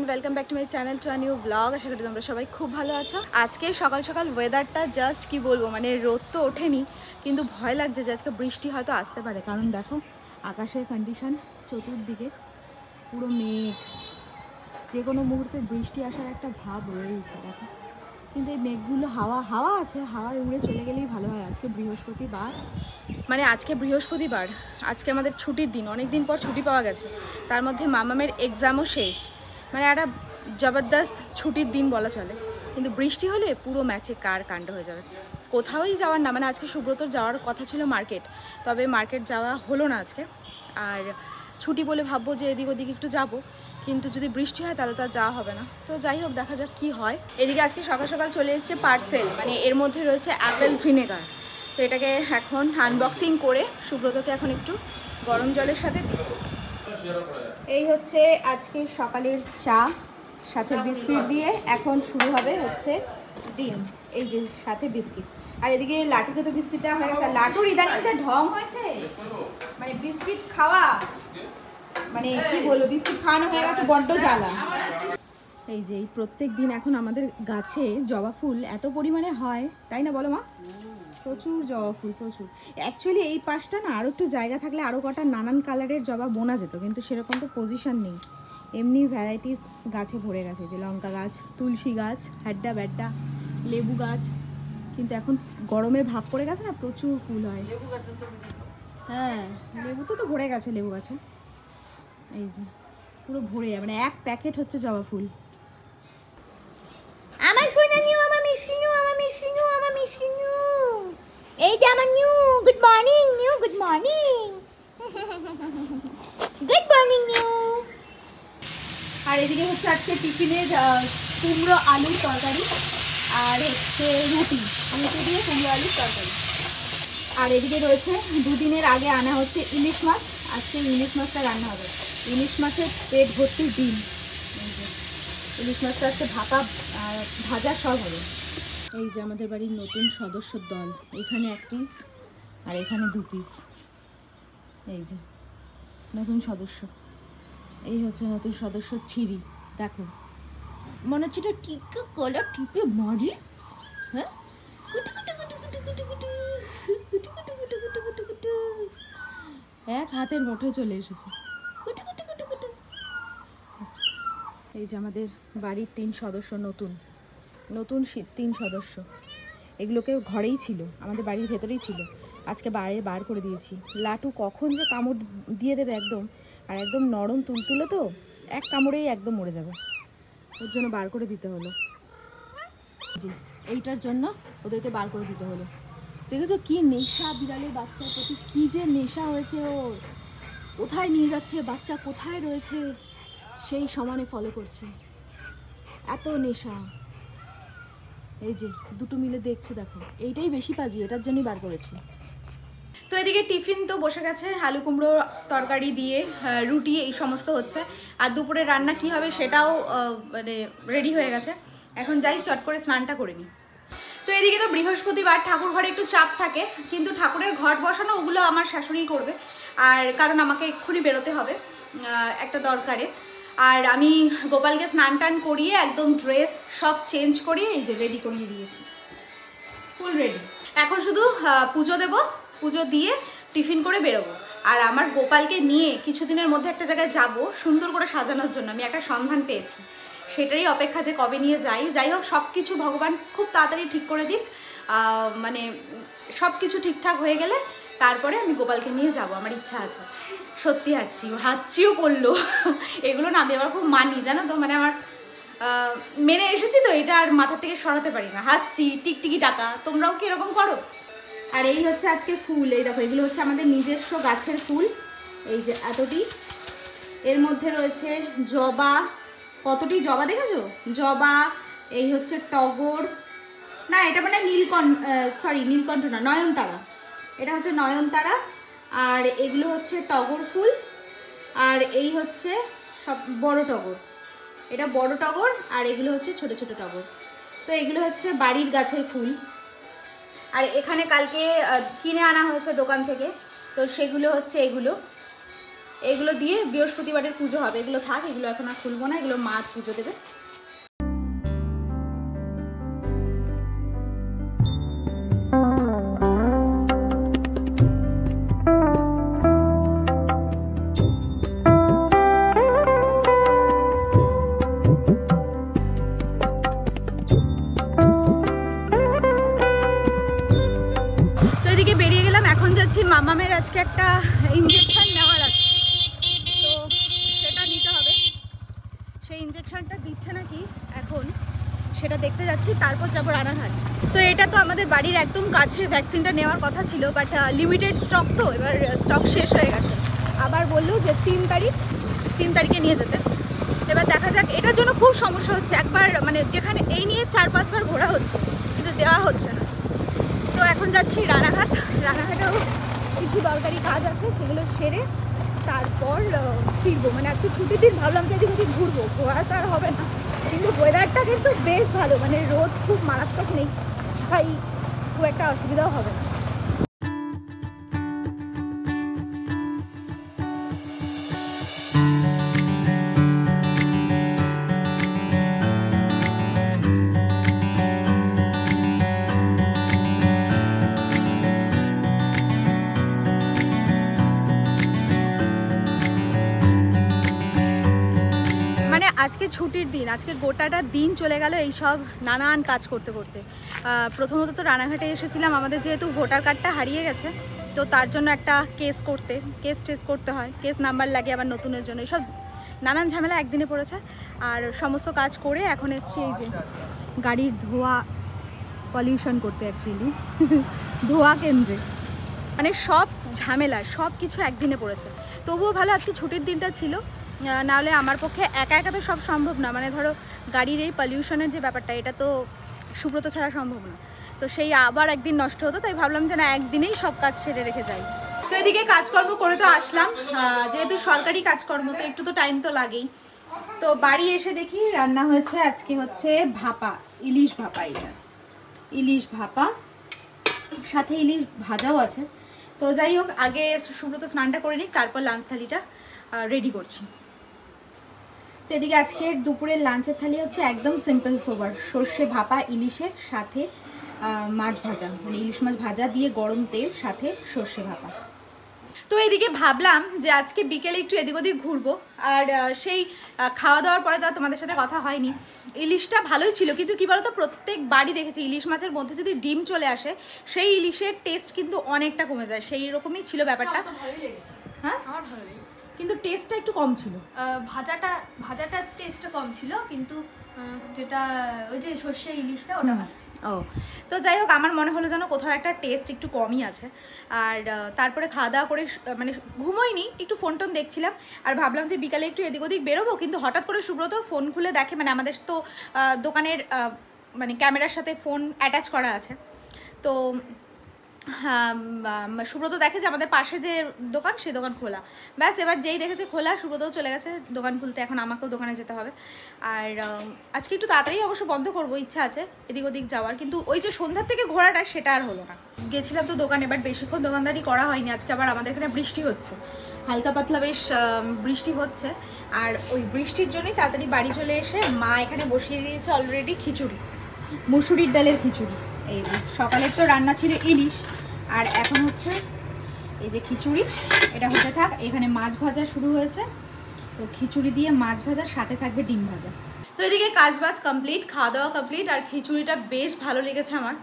Welcome back to my channel to a new blog. আশা করি তোমরা সবাই খুব ভালো আছো। আজকে সকাল সকাল ওয়েদারটা জাস্ট কি বলবো, মানে রোদ তো ওঠেনি কিন্তু ভয় লাগছে যে আজকে বৃষ্টি হয়তো আসতে পারে। কারণ দেখো আকাশের কন্ডিশন, চতুর্দিকে পুরো মেঘ, যে কোনো মুহূর্তে বৃষ্টি আসার একটা ভাব রয়েছে দেখো। কিন্তু এই মেঘগুলো হাওয়া আছে, হাওয়ায় উড়ে চলে গেলেই ভালো হয়। আজকে বৃহস্পতিবার, মানে আজকে বৃহস্পতিবার, আজকে আমাদের ছুটির দিন, অনেক দিন পর ছুটি পাওয়া গেছে। তার মধ্যে মামামের এক্সামও শেষ, মানে একটা জবরদস্ত ছুটির দিন বলা চলে। কিন্তু বৃষ্টি হলে পুরো ম্যাচে কার কাণ্ড হয়ে যাবে। কোথাওই যাওয়ার না, মানে আজকে সুব্রতর যাওয়ার কথা ছিল মার্কেট, তবে মার্কেট যাওয়া হলো না আজকে। আর ছুটি বলে ভাববো যে এদিক ওদিক একটু যাব, কিন্তু যদি বৃষ্টি হয় তাহলে তো আর যাওয়া হবে না। তো যাই হোক, দেখা যাক কী হয়। এদিকে আজকে সকাল সকাল চলে এসেছে পার্সেল, মানে এর মধ্যে রয়েছে অ্যাপেল ভিনেগার। তো এটাকে এখন আনবক্সিং করে সুব্রতকে এখন একটু গরম জলের সাথে দিই। এই হচ্ছে আজকে সকালের চা, সাথে বিস্কিট দিয়ে এখন শুরু হবে হচ্ছে ডিম। এই যে সাথে বিস্কিট, আর এদিকে লাটুকে তো বিস্কিট দেওয়া হয়ে গেছে। আর লাটুর ইদানিং যা ঢং হয়েছে, মানে বিস্কিট খাওয়া, মানে কি বলবো, বিস্কিট খাওয়ানো হয়ে গেছে বড্ড জ্বালা। এই যে এই প্রত্যেক দিন এখন আমাদের গাছে জবা ফুল এত পরিমাণে হয়, তাই না বলো মা? প্রচুর জবা ফুল, প্রচুর। অ্যাকচুয়ালি এই পাশটা না আরও একটু জায়গা থাকলে আরও কটা নানান কালারের জবা বোনা যেত, কিন্তু সেরকম তো পজিশন নেই। এমনি ভ্যারাইটিস গাছে ভরে গেছে, যে লঙ্কা গাছ, তুলসী গাছ, হ্যাড্ডা ব্যাড্ডা, লেবু গাছ। কিন্তু এখন গরমের ভাব পড়ে গেছে না, প্রচুর ফুল হয়। হ্যাঁ, লেবু তো ভরে গেছে, লেবু গাছে এই যে পুরো ভরে, মানে এক প্যাকেট হচ্ছে জবা ফুল। আমার সোনা নিউ, আমার মিশিনু, আমার মিশিনু, আমার মিশিনু, এই যে আমার নিউ। গুড মর্নিং নিউ, গুড মর্নিং, গুড মর্নিং নিউ। আর এদিকে হচ্ছে আজকে টিফিনের কুমড়ো আলুর তরকারি, আর হচ্ছে রুটি দিয়ে কুমড়ো আলুর তরকারি। আর এদিকে রয়েছে দুদিনের আগে আনা হচ্ছে ইলিশ মাছ, আজকে ইলিশ মাছটা রান্না হবে। ইলিশ মাছের পেট ভর্তি ডিম। ইলিশ মাছটা আজকে ভাজা সব হবে। এই যে আমাদের বাড়ির নতুন সদস্যর দল, এখানে এক পিস আর এখানে 2 পিস। এই যে নতুন সদস্য, এই হচ্ছে নতুন সদস্য ছিরি। দেখো মনে হচ্ছে এটা টিপে কলার টিপে মারি। হ্যাঁ, এক হাতের মুঠোয় চলে এসেছে। এই যে আমাদের বাড়ির 3 সদস্য, নতুন 3 সদস্য। এগুলোকে ঘরেই ছিল, আমাদের বাড়ির ভেতরেই ছিল, আজকে বাইরে বার করে দিয়েছি। লাটু কখন যে কামড় দিয়ে দেবে একদম, আর একদম নরম তুলতুলে তো, এক কামড়েই একদম মরে যাবে, ওর জন্য বার করে দিতে হলো। জি, এইটার জন্য ওদেরকে বার করে দিতে হলো। দেখেছো কি নেশা বিড়ালের বাচ্চার প্রতি, কি যে নেশা হয়েছে ওর। কোথায় নিয়ে যাচ্ছে, বাচ্চা কোথায় রয়েছে সেই সমানে ফলো করছে, এত নেশা। এই যে দুটো মিলে দেখছে, দেখো এইটাই বেশি পাজি, এটার জন্যই বার করেছি। তো এদিকে টিফিন তো বসে গেছে, আলু কুমড়ো তরকারি দিয়ে রুটি এই সমস্ত হচ্ছে। আর দুপুরে রান্না কি হবে সেটাও মানে রেডি হয়ে গেছে। এখন যাই চট করে স্নানটা করে নিই। তো এদিকে তো বৃহস্পতিবার, ঠাকুর ঘরে একটু চাপ থাকে, কিন্তু ঠাকুরের ঘট বসানো ওগুলো আমার শাশুড়িই করবে। আর কারণ আমাকে এক্ষুনি বেরোতে হবে একটা দরকারে। আর আমি গোপালকে স্নান টান করিয়ে একদম ড্রেস সব চেঞ্জ করিয়ে এই যে রেডি করিয়ে দিয়েছি, ফুল রেডি। এখন শুধু পুজো দেব, পুজো দিয়ে টিফিন করে বেরোবো। আর আমার গোপালকে নিয়ে কিছুদিনের মধ্যে একটা জায়গায় যাব সুন্দর করে সাজানোর জন্য। আমি একটা সন্ধান পেয়েছি, সেটারই অপেক্ষা যে কবে নিয়ে যাই। যাই হোক, সব কিছু ভগবান খুব তাড়াতাড়ি ঠিক করে দিক, মানে সব কিছু ঠিকঠাক হয়ে গেলে তারপরে আমি গোপালকে নিয়ে যাব, আমার ইচ্ছা আছে। সত্যি হাঁচিও পড়লো। এগুলো না আমি আবার খুব মানি, জানো তো, মানে আমার মেনে এসেছি তো, এটা আর মাথা থেকে সরাতে পারি না। হাঁচি, টিকটিকি টাকা, তোমরাও কি এরকম করো? আর এই হচ্ছে আজকে ফুল, এই দেখো এগুলো হচ্ছে আমাদের নিজস্ব গাছের ফুল। এই যে এতটি, এর মধ্যে রয়েছে জবা, কতটি জবা দেখেছো, জবা। এই হচ্ছে টগর, না এটা মানে নীলকণ্ঠ না, নয়নতারা। এটা হচ্ছে নয়নতারা। আর এগুলো হচ্ছে টগর ফুল। আর এই হচ্ছে সব বড় টগর, এটা বড় টগর। আর এগুলো হচ্ছে ছোট ছোট টগর। তো এগুলো হচ্ছে বাড়ির গাছের ফুল। আর এখানে কালকে কিনে আনা হয়েছে দোকান থেকে, তো সেগুলো হচ্ছে এগুলো। এগুলো দিয়ে বৃহস্পতিবারের পুজো হবে। এগুলো থাক, এগুলো এখন আর খুলবো না, এগুলো মা পুজো দেবে। মামামের আজকে একটা ইঞ্জেকশন নেওয়ার আছে, তো সেটা নিতে হবে। সেই ইঞ্জেকশনটা দিচ্ছে নাকি এখন, সেটা দেখতে যাচ্ছি, তারপর যাবো রানাঘাট। তো এটা তো আমাদের বাড়ির একদম কাছে, ভ্যাকসিনটা নেওয়ার কথা ছিল, বাট লিমিটেড স্টক, তো এবার স্টক শেষ হয়ে গেছে। আবার বললো যে 3 তারিখে নিয়ে যেতে। এবার দেখা যাক। এটার জন্য খুব সমস্যা হচ্ছে, একবার মানে যেখানে এই নিয়ে 4-5 বার ঘোরা হচ্ছে কিন্তু দেওয়া হচ্ছে না। তো এখন যাচ্ছি রানাঘাটেও কিছু দরকারি কাজ আছে, সেগুলো সেরে তারপর ফিরবো। মানে আজকে ছুটির দিন, ভাবলাম যে এদিক ওদিক ঘুরবো, ঘোরা তো আর হবে না, কিন্তু ওয়েদারটা কিন্তু বেশ ভালো, মানে রোদ খুব মারাত্মক নেই, তাই খুব একটা অসুবিধাও হবে না। আজকে ছুটির দিন, আজকে গোটাটা দিন চলে গেল এইসব নানান কাজ করতে করতে। প্রথমত তো রানাঘাটে এসেছিলাম, আমাদের যেহেতু ভোটার কার্ডটা হারিয়ে গেছে, তো তার জন্য একটা কেস টেস্ট করতে হয়, কেস নাম্বার লাগে আবার নতুনের জন্য, এইসব নানান ঝামেলা একদিনে পড়েছে। আর সমস্ত কাজ করে এখন এসছি এই যে গাড়ির ধোয়া, পলিউশন করতে, অ্যাকচুয়ালি ধোয়া কেন্দ্রে, মানে সব ঝামেলা সব কিছু একদিনে পড়েছে। তবুও ভালো আজকে ছুটির দিনটা ছিল, নাহলে আমার পক্ষে একা তো সব সম্ভব না। মানে ধরো গাড়ির এই পলিউশনের যে ব্যাপারটা, এটা তো সুব্রত ছাড়া সম্ভব না, তো সেই আবার একদিন নষ্ট হতো, তাই ভাবলাম যে না, একদিনেই সব কাজ সেরে রেখে যাই। তো এদিকে কাজকর্ম করে তো আসলাম, যেহেতু সরকারি কাজকর্ম তো একটু তো টাইম তো লাগেই। তো বাড়ি এসে দেখি রান্না হয়েছে, আজকে হচ্ছে ভাপা, ইলিশ ভাপা। এটা ইলিশ ভাপা, সাথে ইলিশ ভাজাও আছে। তো যাই হোক, আগে সুব্রত স্নানটা করে নিই, তারপর লাঞ্চ থালিটা রেডি করছি। তো এদিকে আজকের দুপুরের লাঞ্চের থালি হচ্ছে একদম সিম্পল সোবার, সর্ষে ভাপা ইলিশের সাথে মাছ ভাজা, মানে ইলিশ মাছ ভাজা দিয়ে গরম তেল, সাথে সর্ষে ভাপা। তো এদিকে ভাবলাম যে আজকে বিকেলে একটু এদিক ওদিক ঘুরবো, আর সেই খাওয়া দাওয়ার পরে তো তোমাদের সাথে কথা হয়নি। ইলিশটা ভালোই ছিল, কিন্তু কি বলতো, প্রত্যেক বাড়ি দেখেছি ইলিশ মাছের মধ্যে যদি ডিম চলে আসে, সেই ইলিশের টেস্ট কিন্তু অনেকটা কমে যায়। সেই রকমই ছিল ব্যাপারটা। হ্যাঁ, আমার ভালো লেগেছে, কিন্তু টেস্টটা একটু কম ছিল। ভাজাটা টেস্টটা কম ছিল, কিন্তু যেটা ওই যে সর্ষে ইলিশটা ওটা ভালো ছিল। ও, তো যাই হোক, আমার মনে হলো যেন কোথাও একটা টেস্ট একটু কমই আছে। আর তারপরে খাওয়া দাওয়া করে মানে ঘুমোইনি, একটু ফোন টোন দেখছিলাম, আর ভাবলাম যে বিকালে একটু এদিক ওদিক বেরোবো। কিন্তু হঠাৎ করে সুব্রত ফোন খুলে দেখে, মানে আমাদের তো দোকানের মানে ক্যামেরার সাথে ফোন অ্যাটাচ করা আছে, তো হ্যাঁ, সুব্রত দেখে যে আমাদের পাশে যে দোকান, সেই দোকান খোলা। ব্যাস, এবার যেই দেখেছে খোলা, সুব্রতও চলে গেছে দোকান খুলতে। এখন আমাকেও দোকানে যেতে হবে। আর আজকে একটু তাড়াতাড়ি অবশ্য বন্ধ করবো, ইচ্ছা আছে এদিক ওদিক যাওয়ার, কিন্তু ওই যে সন্ধ্যার থেকে ঘোরাটা, সেটা আর হলো না। গেছিলাম তো দোকানে, বাট বেশিক্ষণ দোকানদারি করা হয়নি। আজকে আবার আমাদের এখানে বৃষ্টি হচ্ছে, হালকা পাতলা বেশ বৃষ্টি হচ্ছে, আর ওই বৃষ্টির জন্যই তাড়াতাড়ি বাড়ি চলে এসে মা এখানে বসিয়ে দিয়েছে অলরেডি খিচুড়ি, মুসুরির ডালের খিচুড়ি। এই যে সকালের তো রান্না ছিল ইলিশ, আর এখন হচ্ছে এই যে খিচুড়ি, এটা হতে থাক। এখানে মাছ ভাজা শুরু হয়েছে, তো খিচুড়ি দিয়ে মাছ ভাজা, সাথে থাকবে ডিম ভাজা। তো এদিকে কাজবাজ কমপ্লিট, খাওয়া দাওয়া কমপ্লিট, আর খিচুড়িটা বেশ ভালো লেগেছে আমার।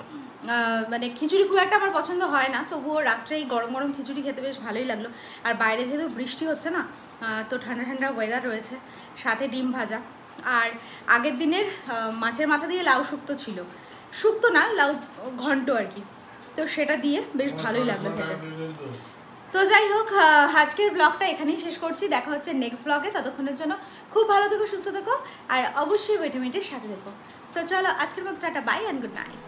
মানে খিচুড়ি খুব একটা আমার পছন্দ হয় না, তবুও রাত্রে এই গরম গরম খিচুড়ি খেতে বেশ ভালোই লাগলো। আর বাইরে যেহেতু বৃষ্টি হচ্ছে না, তো ঠান্ডা ঠান্ডা ওয়েদার রয়েছে, সাথে ডিম ভাজা। আর আগের দিনের মাছের মাথা দিয়ে লাউ শুক্তো ছিল, শুক্তো না, লাউ ঘন্ট আর কি, তো সেটা দিয়ে বেশ ভালোই লাগলো খেতে। তো যাই হোক, আজকের ব্লগটা এখানেই শেষ করছি। দেখা হচ্ছে নেক্সট ব্লগে, ততক্ষণের জন্য খুব ভালো থেকো, সুস্থ থেকো, আর অবশ্যই ভিটামিনের সাথে থেকো। সো চলো, আজকের মতো টাটা, বাই অ্যান্ড গুড নাইট।